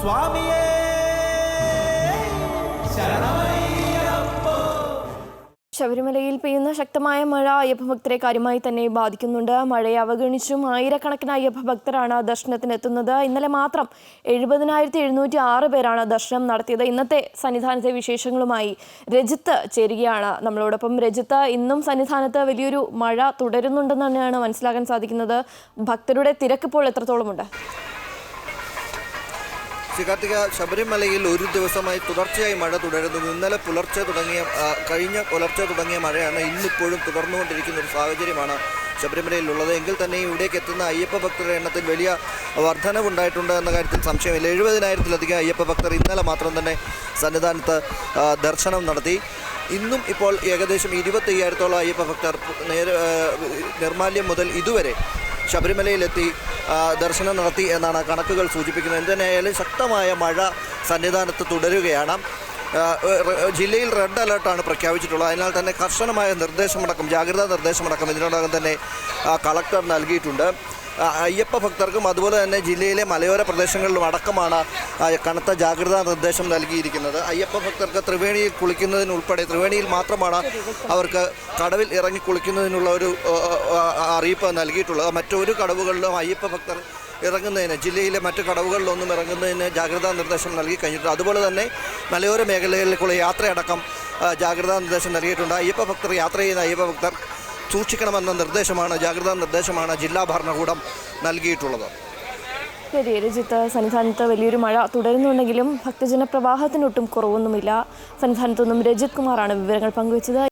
സ്വാമിയേ ശബരിമലയിൽ പെയ്യുന്ന ശക്തമായ മഴ അയ്യപ്പഭക്തരെ കാര്യമായി തന്നെ ബാധിക്കുന്നുണ്ട്. മഴയെ അവഗണിച്ചും ആയിരക്കണക്കിന് അയ്യപ്പഭക്തരാണ് ദർശനത്തിനെത്തുന്നത്. ഇന്നലെ മാത്രം 70,706 പേരാണ് ദർശനം നടത്തിയത്. ഇന്നത്തെ സന്നിധാനത്തെ വിശേഷങ്ങളുമായി രജിത്ത് ചേരുകയാണ് നമ്മളോടൊപ്പം. രജിത്ത്, ഇന്നും സന്നിധാനത്ത് വലിയൊരു മഴ തുടരുന്നുണ്ടെന്ന് തന്നെയാണ് മനസ്സിലാക്കാൻ സാധിക്കുന്നത്. ഭക്തരുടെ തിരക്ക് ഇപ്പോൾ എത്രത്തോളമുണ്ട്? കാർത്തിക, ശബരിമലയിൽ ഒരു ദിവസമായി തുടർച്ചയായി മഴ തുടരുന്നു. ഇന്നലെ കഴിഞ്ഞ പുലർച്ചെ തുടങ്ങിയ മഴയാണ് ഇന്നിപ്പോഴും തുടർന്നുകൊണ്ടിരിക്കുന്ന ഒരു സാഹചര്യമാണ് ശബരിമലയിലുള്ളത്. എങ്കിൽ തന്നെ ഇവിടേക്ക് എത്തുന്ന അയ്യപ്പ ഭക്തരുടെ എണ്ണത്തിൽ വലിയ വർധനവുണ്ടായിട്ടുണ്ട് എന്ന കാര്യത്തിൽ സംശയമില്ല. 70,000-ലധികം അയ്യപ്പ ഭക്തർ ഇന്നലെ മാത്രം തന്നെ സന്നിധാനത്ത് ദർശനം നടത്തി. ഇന്നും ഇപ്പോൾ ഏകദേശം 25,000-ഓളം അയ്യപ്പ ഭക്തർ നിർമാല്യം മുതൽ ഇതുവരെ ശബരിമലയിലെത്തി ദർശനം നടത്തി എന്നാണ് കണക്കുകൾ സൂചിപ്പിക്കുന്നത്. എന്തിനായാലും ശക്തമായ മഴ സന്നിധാനത്ത് തുടരുകയാണ്. ജില്ലയിൽ റെഡ് അലേർട്ടാണ് പ്രഖ്യാപിച്ചിട്ടുള്ളത്. അതിനാൽ തന്നെ കർശനമായ ജാഗ്രതാ നിർദ്ദേശമടക്കം ഇതിനോടകം തന്നെ കളക്ടർ നൽകിയിട്ടുണ്ട്. അയ്യപ്പ ഭക്തർക്കും അതുപോലെ തന്നെ ജില്ലയിലെ മലയോര പ്രദേശങ്ങളിലും അടക്കമാണ് കനത്ത ജാഗ്രതാ നിർദ്ദേശം നൽകിയിരിക്കുന്നത്. അയ്യപ്പ ഭക്തർക്ക് ത്രിവേണിയിൽ മാത്രമാണ് അവർക്ക് കടവിൽ ഇറങ്ങി കുളിക്കുന്നതിനുള്ള ഒരു അറിയിപ്പ് നൽകിയിട്ടുള്ളത്. മറ്റൊരു കടവുകളിലും അയ്യപ്പ ഭക്തർ ജില്ലയിലെ മറ്റ് കടവുകളിലൊന്നും ഇറങ്ങുന്നതിന് ജാഗ്രതാ നിർദ്ദേശം നൽകി കഴിഞ്ഞിട്ടുണ്ട്. അതുപോലെ തന്നെ മലയോര മേഖലകളിലേക്കുള്ള യാത്രയടക്കം ജാഗ്രതാ നിർദ്ദേശം നൽകിയിട്ടുണ്ട്. യാത്ര ചെയ്യുന്ന അയ്യപ്പ ഭക്തർ സൂക്ഷിക്കണമെന്ന ജാഗ്രതാ നിർദ്ദേശമാണ് ജില്ലാ ഭരണകൂടം നൽകിയിട്ടുള്ളത്. ശരി രജിത്ത്, സന്നിധാനത്ത് വലിയൊരു മഴ തുടരുന്നുണ്ടെങ്കിലും ഭക്തജന പ്രവാഹത്തിനൊട്ടും കുറവൊന്നുമില്ല. സന്നിധാനത്തു നിന്നും രജിത് കുമാറാണ് വിവരങ്ങൾ പങ്കുവച്ചത്.